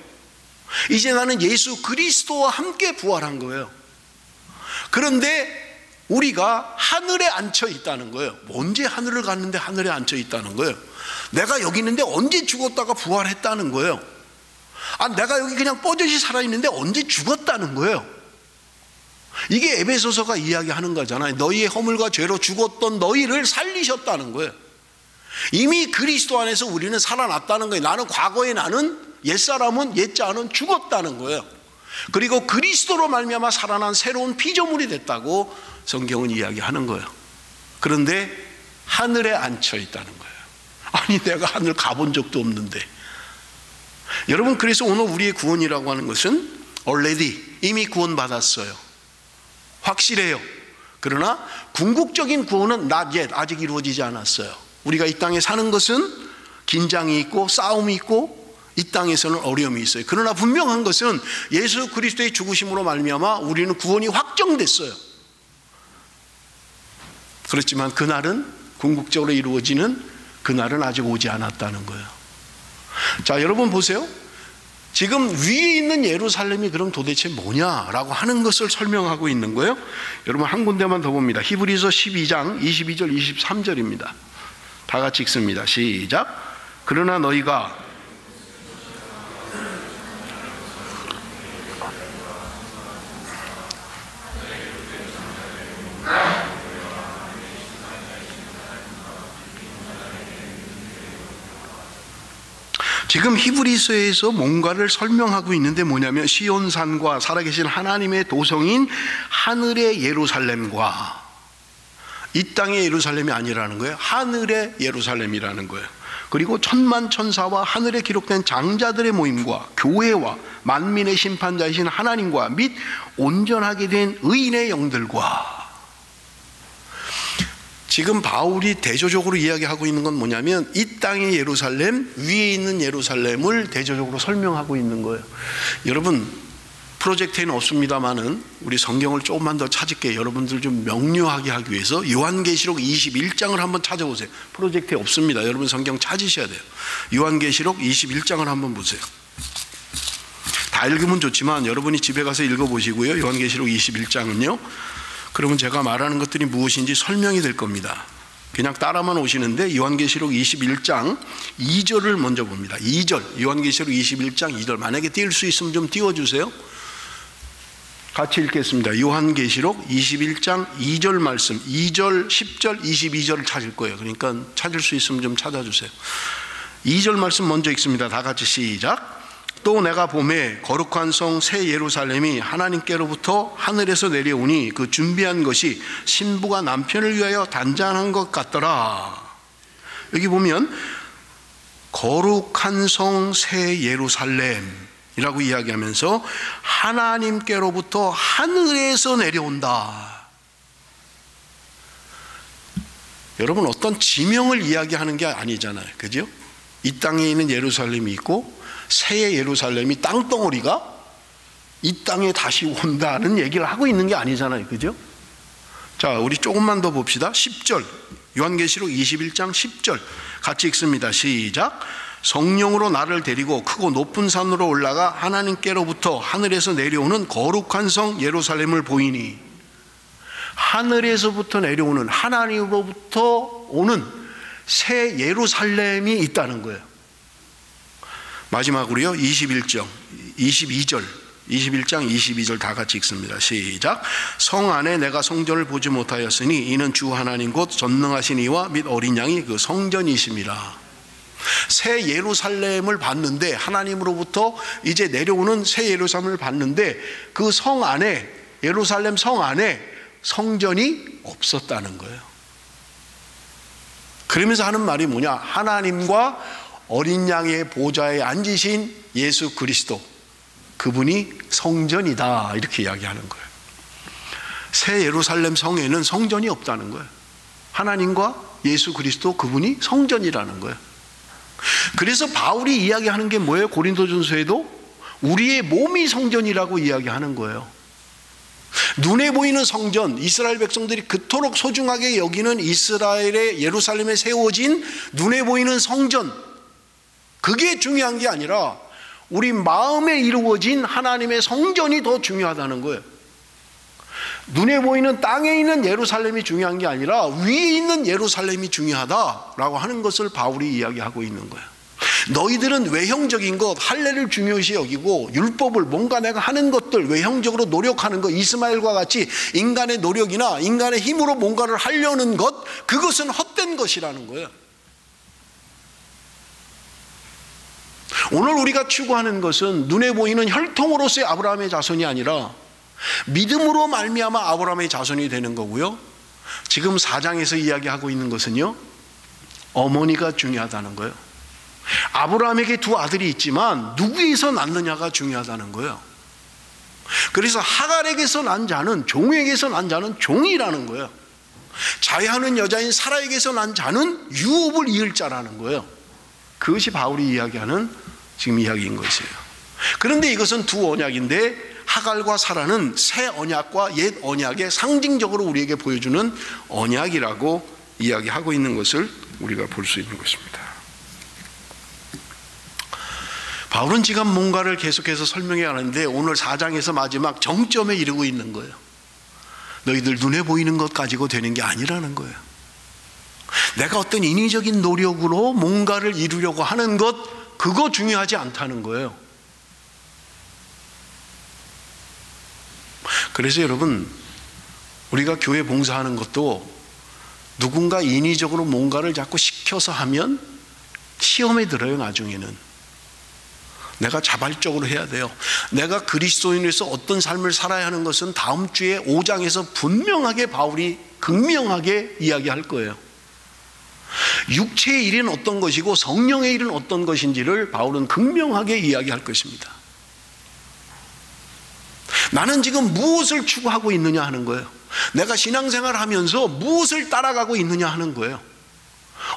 이제 나는 예수 그리스도와 함께 부활한 거예요. 그런데 우리가 하늘에 앉혀 있다는 거예요. 언제 하늘을 갔는데 하늘에 앉혀 있다는 거예요. 내가 여기 있는데 언제 죽었다가 부활했다는 거예요. 내가 여기 그냥 뻐젓이 살아있는데 언제 죽었다는 거예요. 이게 에베소서가 이야기하는 거잖아요. 너희의 허물과 죄로 죽었던 너희를 살리셨다는 거예요. 이미 그리스도 안에서 우리는 살아났다는 거예요. 나는 과거에 나는 옛사람은 옛자는 죽었다는 거예요. 그리고 그리스도로 말미암아 살아난 새로운 피조물이 됐다고 성경은 이야기하는 거예요. 그런데 하늘에 앉혀 있다는 거예요. 아니 내가 하늘 가본 적도 없는데. 여러분 그래서 오늘 우리의 구원이라고 하는 것은 already 이미 구원받았어요. 확실해요. 그러나 궁극적인 구원은 not yet 아직 이루어지지 않았어요. 우리가 이 땅에 사는 것은 긴장이 있고 싸움이 있고 이 땅에서는 어려움이 있어요. 그러나 분명한 것은 예수 그리스도의 죽으심으로 말미암아 우리는 구원이 확정됐어요. 그렇지만 그날은 궁극적으로 이루어지는 그날은 아직 오지 않았다는 거예요. 자, 여러분 보세요. 지금 위에 있는 예루살렘이 그럼 도대체 뭐냐라고 하는 것을 설명하고 있는 거예요. 여러분 한 군데만 더 봅니다. 히브리서 12장 22절 23절입니다. 다 같이 읽습니다. 시작. 그러나 너희가 지금 히브리서에서 뭔가를 설명하고 있는데 뭐냐면 시온산과 살아계신 하나님의 도성인 하늘의 예루살렘과 이 땅의 예루살렘이 아니라는 거예요. 하늘의 예루살렘이라는 거예요. 그리고 천만 천사와 하늘에 기록된 장자들의 모임과 교회와 만민의 심판자이신 하나님과 및 온전하게 된 의인의 영들과. 지금 바울이 대조적으로 이야기하고 있는 건 뭐냐면 이 땅의 예루살렘, 위에 있는 예루살렘을 대조적으로 설명하고 있는 거예요. 여러분 프로젝트에는 없습니다만은 우리 성경을 조금만 더 찾을게요. 여러분들 좀 명료하게 하기 위해서 요한계시록 21장을 한번 찾아보세요. 프로젝트에 없습니다. 여러분 성경 찾으셔야 돼요. 요한계시록 21장을 한번 보세요. 다 읽으면 좋지만 여러분이 집에 가서 읽어보시고요. 요한계시록 21장은요. 그러면 제가 말하는 것들이 무엇인지 설명이 될 겁니다. 그냥 따라만 오시는데 요한계시록 21장 2절을 먼저 봅니다. 2절, 요한계시록 21장 2절. 만약에 띄울 수 있으면 좀 띄워주세요. 같이 읽겠습니다. 요한계시록 21장 2절 말씀, 2절, 10절, 22절을 찾을 거예요. 그러니까 찾을 수 있으면 좀 찾아주세요. 2절 말씀 먼저 읽습니다. 다 같이 시작. 또 내가 보매 거룩한 성 새 예루살렘이 하나님께로부터 하늘에서 내려오니 그 준비한 것이 신부가 남편을 위하여 단장한 것 같더라. 여기 보면 거룩한 성 새 예루살렘이라고 이야기하면서 하나님께로부터 하늘에서 내려온다. 여러분 어떤 지명을 이야기하는 게 아니잖아요. 그죠? 이 땅에 있는 예루살렘이 있고 새 예루살렘이 땅덩어리가 이 땅에 다시 온다는 얘기를 하고 있는 게 아니잖아요. 그죠? 자, 우리 조금만 더 봅시다. 10절, 요한계시록 21장 10절 같이 읽습니다. 시작. 성령으로 나를 데리고 크고 높은 산으로 올라가 하나님께로부터 하늘에서 내려오는 거룩한 성 예루살렘을 보이니, 하늘에서부터 내려오는, 하나님으로부터 오는 새 예루살렘이 있다는 거예요. 마지막으로요, 22장 22절 다 같이 읽습니다. 시작. 성 안에 내가 성전을 보지 못하였으니 이는 주 하나님 곧 전능하신 이와 및 어린 양이 그 성전이심이라. 새 예루살렘을 봤는데, 하나님으로부터 이제 내려오는 새 예루살렘을 봤는데, 그 성 안에, 예루살렘 성 안에 성전이 없었다는 거예요. 그러면서 하는 말이 뭐냐? 하나님과 어린 양의 보좌에 앉으신 예수 그리스도, 그분이 성전이다, 이렇게 이야기하는 거예요. 새 예루살렘 성에는 성전이 없다는 거예요. 하나님과 예수 그리스도, 그분이 성전이라는 거예요. 그래서 바울이 이야기하는 게 뭐예요? 고린도전서에도 우리의 몸이 성전이라고 이야기하는 거예요. 눈에 보이는 성전, 이스라엘 백성들이 그토록 소중하게 여기는 이스라엘의 예루살렘에 세워진 눈에 보이는 성전, 그게 중요한 게 아니라 우리 마음에 이루어진 하나님의 성전이 더 중요하다는 거예요. 눈에 보이는 땅에 있는 예루살렘이 중요한 게 아니라 위에 있는 예루살렘이 중요하다라고 하는 것을 바울이 이야기하고 있는 거예요. 너희들은 외형적인 것, 할례를 중요시 여기고 율법을, 뭔가 내가 하는 것들, 외형적으로 노력하는 것, 이스마엘과 같이 인간의 노력이나 인간의 힘으로 뭔가를 하려는 것, 그것은 헛된 것이라는 거예요. 오늘 우리가 추구하는 것은 눈에 보이는 혈통으로서의 아브라함의 자손이 아니라 믿음으로 말미암아 아브라함의 자손이 되는 거고요. 지금 4장에서 이야기하고 있는 것은요, 어머니가 중요하다는 거예요. 아브라함에게 두 아들이 있지만 누구에서 낳느냐가 중요하다는 거예요. 그래서 하갈에게서 난 자는, 종에게서 난 자는 종이라는 거예요. 자유하는 여자인 사라에게서 난 자는 유업을 이을 자라는 거예요. 그것이 바울이 이야기하는 지금 이야기인 것이에요. 그런데 이것은 두 언약인데, 하갈과 사라는 새 언약과 옛 언약의 상징적으로 우리에게 보여주는 언약이라고 이야기하고 있는 것을 우리가 볼 수 있는 것입니다. 바울은 지금 뭔가를 계속해서 설명해 가는데 오늘 4장에서 마지막 정점에 이르고 있는 거예요. 너희들 눈에 보이는 것 가지고 되는 게 아니라는 거예요. 내가 어떤 인위적인 노력으로 뭔가를 이루려고 하는 것, 그거 중요하지 않다는 거예요. 그래서 여러분, 우리가 교회 봉사하는 것도 누군가 인위적으로 뭔가를 자꾸 시켜서 하면 시험에 들어요. 나중에는 내가 자발적으로 해야 돼요. 내가 그리스도인으로서 어떤 삶을 살아야 하는 것은 다음 주에 5장에서 분명하게 바울이 극명하게 이야기할 거예요. 육체의 일은 어떤 것이고 성령의 일은 어떤 것인지를 바울은 극명하게 이야기할 것입니다. 나는 지금 무엇을 추구하고 있느냐 하는 거예요. 내가 신앙생활을 하면서 무엇을 따라가고 있느냐 하는 거예요.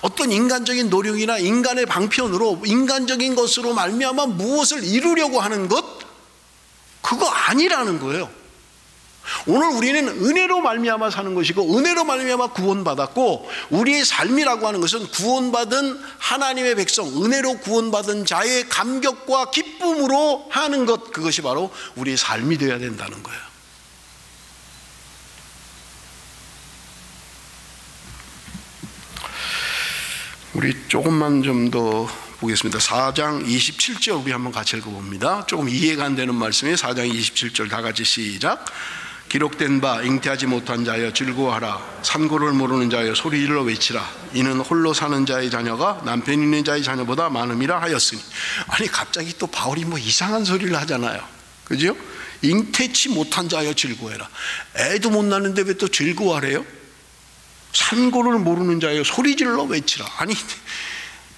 어떤 인간적인 노력이나 인간의 방편으로, 인간적인 것으로 말미암아 무엇을 이루려고 하는 것, 그거 아니라는 거예요. 오늘 우리는 은혜로 말미암아 사는 것이고, 은혜로 말미암아 구원받았고, 우리의 삶이라고 하는 것은 구원받은 하나님의 백성, 은혜로 구원받은 자의 감격과 기쁨으로 하는 것, 그것이 바로 우리의 삶이 되어야 된다는 거예요. 우리 조금만 좀 더 보겠습니다. 4장 27절 우리 한번 같이 읽어봅니다. 조금 이해가 안 되는 말씀이에요. 4장 27절 다 같이 시작. 기록된 바 잉태하지 못한 자여 즐거워하라. 산고를 모르는 자여 소리질러 외치라. 이는 홀로 사는 자의 자녀가 남편 있는 자의 자녀보다 많음이라 하였으니. 아니 갑자기 또 바울이 뭐 이상한 소리를 하잖아요. 그죠? 잉태치 못한 자여 즐거워해라. 애도 못 낳는데 왜 또 즐거워하래요? 산고를 모르는 자여 소리질러 외치라. 아니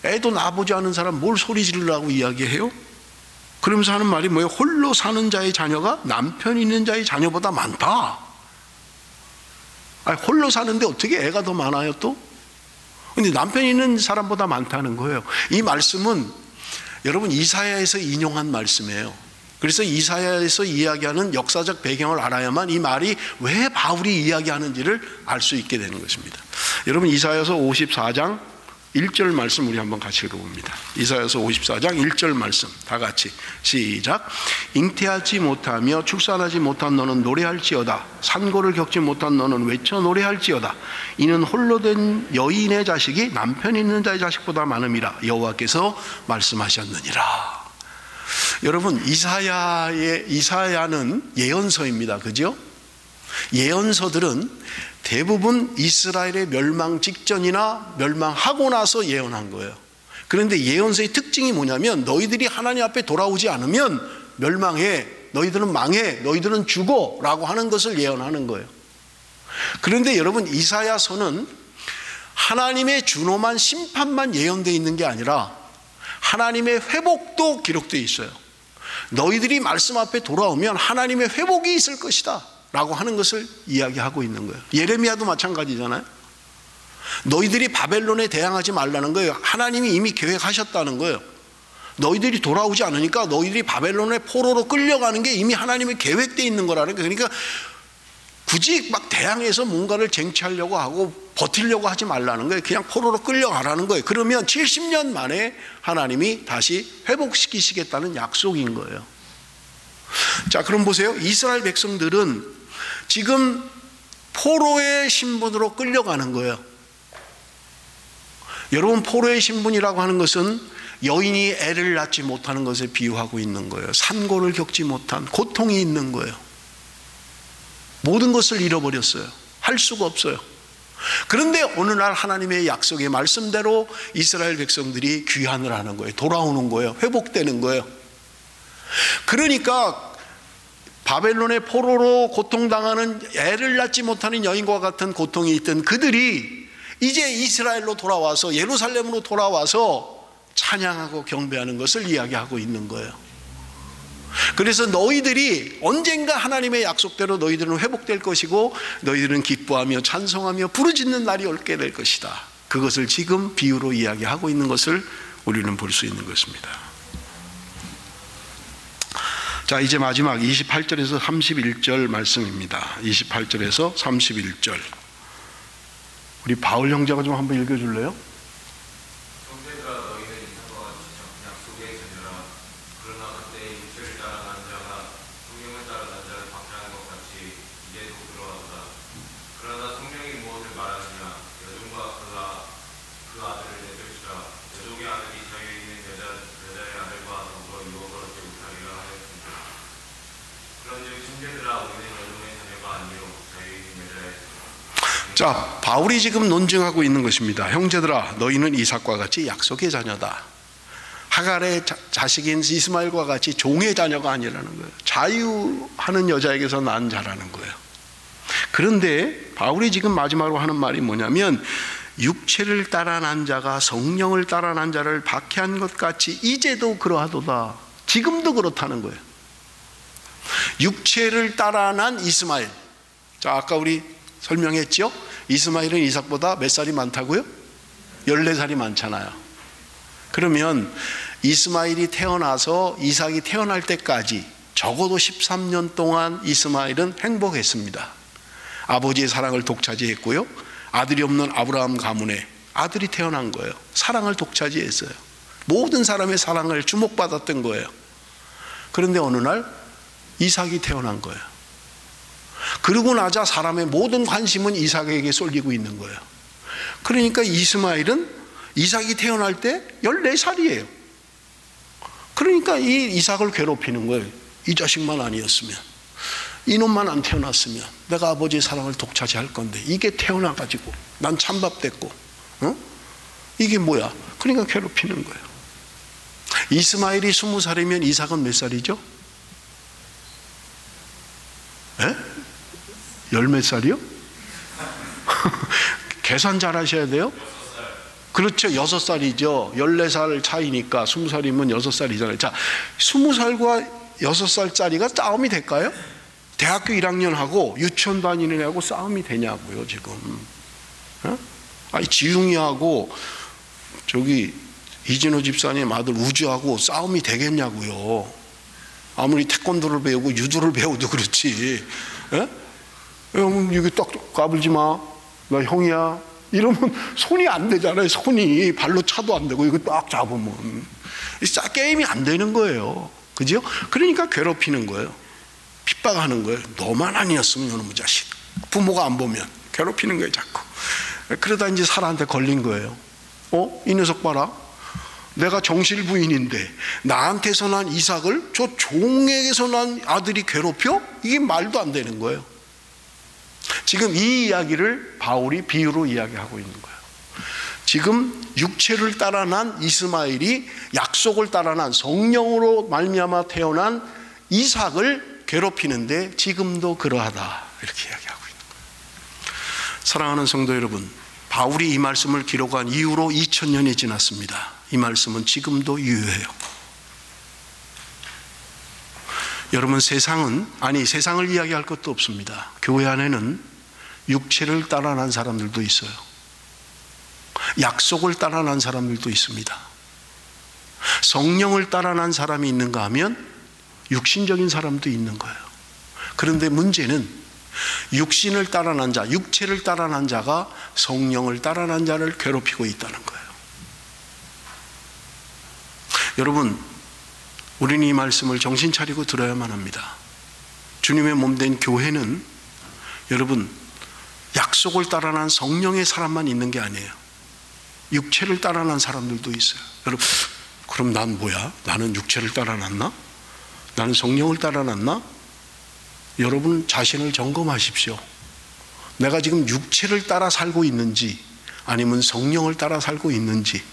애도 낳아보지 않은 사람 뭘 소리질러라고 이야기해요? 그러면서 하는 말이 뭐예요? 홀로 사는 자의 자녀가 남편 있는 자의 자녀보다 많다. 아니, 홀로 사는데 어떻게 애가 더 많아요 또? 근데 남편 있는 사람보다 많다는 거예요. 이 말씀은 여러분 이사야에서 인용한 말씀이에요. 그래서 이사야에서 이야기하는 역사적 배경을 알아야만 이 말이 왜 바울이 이야기하는지를 알 수 있게 되는 것입니다. 여러분 이사야서 54장 1절 말씀 우리 한번 같이 읽어봅니다. 이사야서 54장 1절 말씀 다 같이 시작. 잉태하지 못하며 출산하지 못한 너는 노래할지어다. 산고를 겪지 못한 너는 외쳐 노래할지어다. 이는 홀로 된 여인의 자식이 남편 있는 자의 자식보다 많음이라 여호와께서 말씀하셨느니라. 여러분 이사야는 예언서입니다. 그죠? 예언서들은 대부분 이스라엘의 멸망 직전이나 멸망하고 나서 예언한 거예요. 그런데 예언서의 특징이 뭐냐면 너희들이 하나님 앞에 돌아오지 않으면 멸망해, 너희들은 망해, 너희들은 죽어 라고 하는 것을 예언하는 거예요. 그런데 여러분 이사야서는 하나님의 준엄한 심판만 예언되어 있는 게 아니라 하나님의 회복도 기록되어 있어요. 너희들이 말씀 앞에 돌아오면 하나님의 회복이 있을 것이다 라고 하는 것을 이야기하고 있는 거예요. 예레미야도 마찬가지잖아요. 너희들이 바벨론에 대항하지 말라는 거예요. 하나님이 이미 계획하셨다는 거예요. 너희들이 돌아오지 않으니까 너희들이 바벨론의 포로로 끌려가는 게 이미 하나님의 계획되어 있는 거라는 거예요. 그러니까 굳이 막 대항해서 뭔가를 쟁취하려고 하고 버티려고 하지 말라는 거예요. 그냥 포로로 끌려가라는 거예요. 그러면 70년 만에 하나님이 다시 회복시키시겠다는 약속인 거예요. 자, 그럼 보세요. 이스라엘 백성들은 지금 포로의 신분으로 끌려가는 거예요. 여러분 포로의 신분이라고 하는 것은 여인이 애를 낳지 못하는 것에 비유하고 있는 거예요. 산고를 겪지 못한 고통이 있는 거예요. 모든 것을 잃어버렸어요. 할 수가 없어요. 그런데 어느 날 하나님의 약속의 말씀대로 이스라엘 백성들이 귀환을 하는 거예요. 돌아오는 거예요. 회복되는 거예요. 그러니까 바벨론의 포로로 고통당하는 애를 낳지 못하는 여인과 같은 고통이 있던 그들이 이제 이스라엘로 돌아와서 예루살렘으로 돌아와서 찬양하고 경배하는 것을 이야기하고 있는 거예요. 그래서 너희들이 언젠가 하나님의 약속대로 너희들은 회복될 것이고 너희들은 기뻐하며 찬송하며 부르짖는 날이 올게 될 것이다. 그것을 지금 비유로 이야기하고 있는 것을 우리는 볼 수 있는 것입니다. 자, 이제 마지막 28절에서 31절 말씀입니다. 28절에서 31절. 우리 바울 형제가 좀 한번 읽어줄래요? 형제들아 너희는 이삭과 같이 약속의 자녀라. 그러나 그때 육체를 따라 난 자가 성령을 따라 난 자를 박해하는 것 같이 이제도 그러하다. 그러나 성령이 무엇을 말하느냐? 여종과 그 아들을 내줄시라. 여종의 아들이 자유에 있는 여자의 아들과 더불어 유혹을 얻지 못하리라 하였습니다. 그런즉 형제들아 우리는 여종의 자녀가 아니요 자유에 있는 여자의. 자, 바울이 지금 논증하고 있는 것입니다. 형제들아 너희는 이삭과 같이 약속의 자녀다. 하갈의 자식인 이스마엘과 같이 종의 자녀가 아니라는 거예요. 자유하는 여자에게서 난 자라는 거예요. 그런데 바울이 지금 마지막으로 하는 말이 뭐냐면 육체를 따라 난 자가 성령을 따라 난 자를 박해한 것 같이 이제도 그러하도다. 지금도 그렇다는 거예요. 육체를 따라 난 이스마엘. 자, 아까 우리 설명했죠? 이스마엘은 이삭보다 몇 살이 많다고요? 14살이 많잖아요. 그러면 이스마엘이 태어나서 이삭이 태어날 때까지 적어도 13년 동안 이스마엘은 행복했습니다. 아버지의 사랑을 독차지했고요. 아들이 없는 아브라함 가문에 아들이 태어난 거예요. 사랑을 독차지했어요. 모든 사람의 사랑을 주목받았던 거예요. 그런데 어느 날 이삭이 태어난 거예요. 그러고 나자 사람의 모든 관심은 이삭에게 쏠리고 있는 거예요. 그러니까 이스마엘은 이삭이 태어날 때 14살이에요. 그러니까 이 이삭을 괴롭히는 거예요. 이 자식만 아니었으면, 이놈만 안 태어났으면 내가 아버지의 사랑을 독차지할 건데 이게 태어나가지고 난 찬밥됐고 이게 뭐야? 그러니까 괴롭히는 거예요. 이스마엘이 20살이면 이삭은 몇 살이죠? 에? 10몇 살이요? 계산 잘 하셔야 돼요. 그렇죠. 6살이죠. 14살 차이니까 20살이면 6살이잖아요. 자, 20살과 6살짜리가 싸움이 될까요? 대학교 1학년하고 유치원 다니는 애하고 싸움이 되냐고요, 지금. 아니, 지웅이하고 저기 이진호 집사님 아들 우주하고 싸움이 되겠냐고요. 아무리 태권도를 배우고 유도를 배워도 그렇지. 예? 여기 딱 까불지 마. 나 형이야. 이러면 손이 안 되잖아요. 손이 발로 차도 안 되고 이거 딱 잡으면 게임이 안 되는 거예요. 그죠? 그러니까 괴롭히는 거예요. 핍박하는 거예요. 너만 아니었으면 이놈의 자식. 부모가 안 보면 괴롭히는 거예요, 자꾸. 그러다 이제 사라한테 걸린 거예요. 이 녀석 봐라. 내가 정실 부인인데 나한테서 난 이삭을 저 종에게서 난 아들이 괴롭혀? 이게 말도 안 되는 거예요. 지금 이 이야기를 바울이 비유로 이야기하고 있는 거예요. 지금 육체를 따라 난 이스마엘이 약속을 따라 난 성령으로 말미암아 태어난 이삭을 괴롭히는데 지금도 그러하다, 이렇게 이야기하고 있는 거예요. 사랑하는 성도 여러분, 바울이 이 말씀을 기록한 이후로 2000년이 지났습니다. 이 말씀은 지금도 유효해요. 여러분, 세상을 이야기할 것도 없습니다. 교회 안에는 육체를 따라 난 사람들도 있어요. 약속을 따라 난 사람들도 있습니다. 성령을 따라 난 사람이 있는가 하면 육신적인 사람도 있는 거예요. 그런데 문제는 육신을 따라 난 자, 육체를 따라 난 자가 성령을 따라 난 자를 괴롭히고 있다는 거예요. 여러분, 우리는 이 말씀을 정신 차리고 들어야만 합니다. 주님의 몸된 교회는 여러분, 약속을 따라 난 성령의 사람만 있는 게 아니에요. 육체를 따라 난 사람들도 있어요. 여러분, 그럼 난 뭐야? 나는 육체를 따라 났나? 나는 성령을 따라 났나? 여러분 자신을 점검하십시오. 내가 지금 육체를 따라 살고 있는지 아니면 성령을 따라 살고 있는지,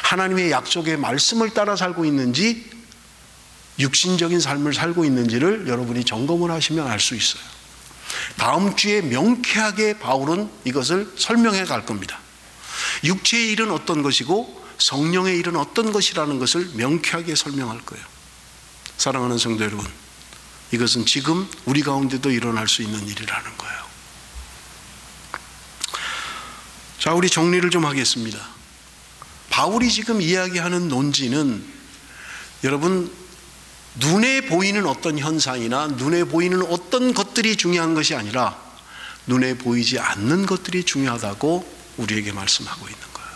하나님의 약속의 말씀을 따라 살고 있는지 육신적인 삶을 살고 있는지를 여러분이 점검을 하시면 알 수 있어요. 다음 주에 명쾌하게 바울은 이것을 설명해 갈 겁니다. 육체의 일은 어떤 것이고 성령의 일은 어떤 것이라는 것을 명쾌하게 설명할 거예요. 사랑하는 성도 여러분, 이것은 지금 우리 가운데도 일어날 수 있는 일이라는 거예요. 자, 우리 정리를 좀 하겠습니다. 바울이 지금 이야기하는 논지는 여러분, 눈에 보이는 어떤 현상이나 눈에 보이는 어떤 것들이 중요한 것이 아니라 눈에 보이지 않는 것들이 중요하다고 우리에게 말씀하고 있는 거예요.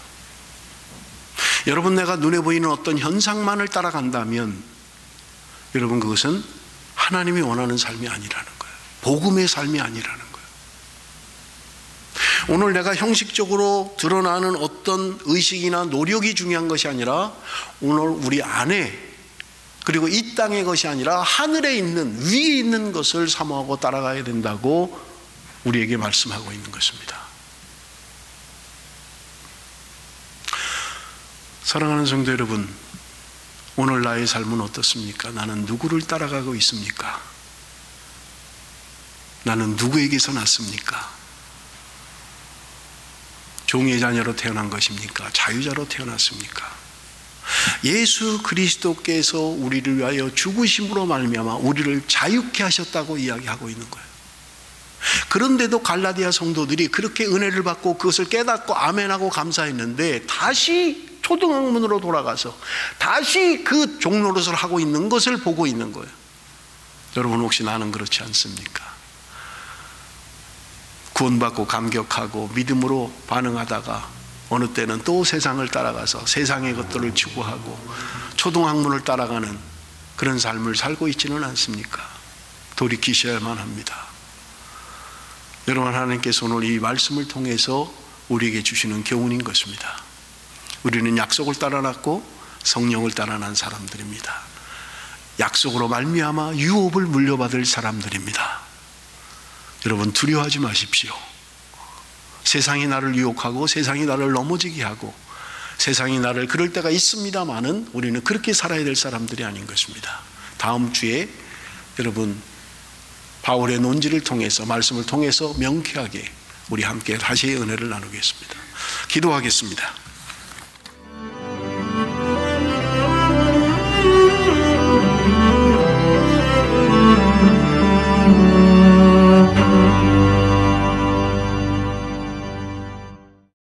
여러분, 내가 눈에 보이는 어떤 현상만을 따라간다면 여러분, 그것은 하나님이 원하는 삶이 아니라는 거예요. 복음의 삶이 아니라는 거예요. 오늘 내가 형식적으로 드러나는 어떤 의식이나 노력이 중요한 것이 아니라 오늘 우리 안에, 그리고 이 땅의 것이 아니라 하늘에 있는, 위에 있는 것을 사모하고 따라가야 된다고 우리에게 말씀하고 있는 것입니다. 사랑하는 성도 여러분, 오늘 나의 삶은 어떻습니까? 나는 누구를 따라가고 있습니까? 나는 누구에게서 났습니까? 종의 자녀로 태어난 것입니까? 자유자로 태어났습니까? 예수 그리스도께서 우리를 위하여 죽으심으로 말미암아 우리를 자유케 하셨다고 이야기하고 있는 거예요. 그런데도 갈라디아 성도들이 그렇게 은혜를 받고 그것을 깨닫고 아멘하고 감사했는데 다시 초등학문으로 돌아가서 다시 그 종노릇을 하고 있는 것을 보고 있는 거예요. 여러분, 혹시 나는 그렇지 않습니까? 구원받고 감격하고 믿음으로 반응하다가 어느 때는 또 세상을 따라가서 세상의 것들을 추구하고 초등학문을 따라가는 그런 삶을 살고 있지는 않습니까? 돌이키셔야만 합니다. 여러분, 하나님께서 오늘 이 말씀을 통해서 우리에게 주시는 교훈인 것입니다. 우리는 약속을 따라 났고 성령을 따라 난 사람들입니다. 약속으로 말미암아 유업을 물려받을 사람들입니다. 여러분, 두려워하지 마십시오. 세상이 나를 유혹하고 세상이 나를 넘어지게 하고 세상이 나를 그럴 때가 있습니다만은 우리는 그렇게 살아야 될 사람들이 아닌 것입니다. 다음 주에 여러분, 바울의 논지를 통해서, 말씀을 통해서 명쾌하게 우리 함께 다시 은혜를 나누겠습니다. 기도하겠습니다.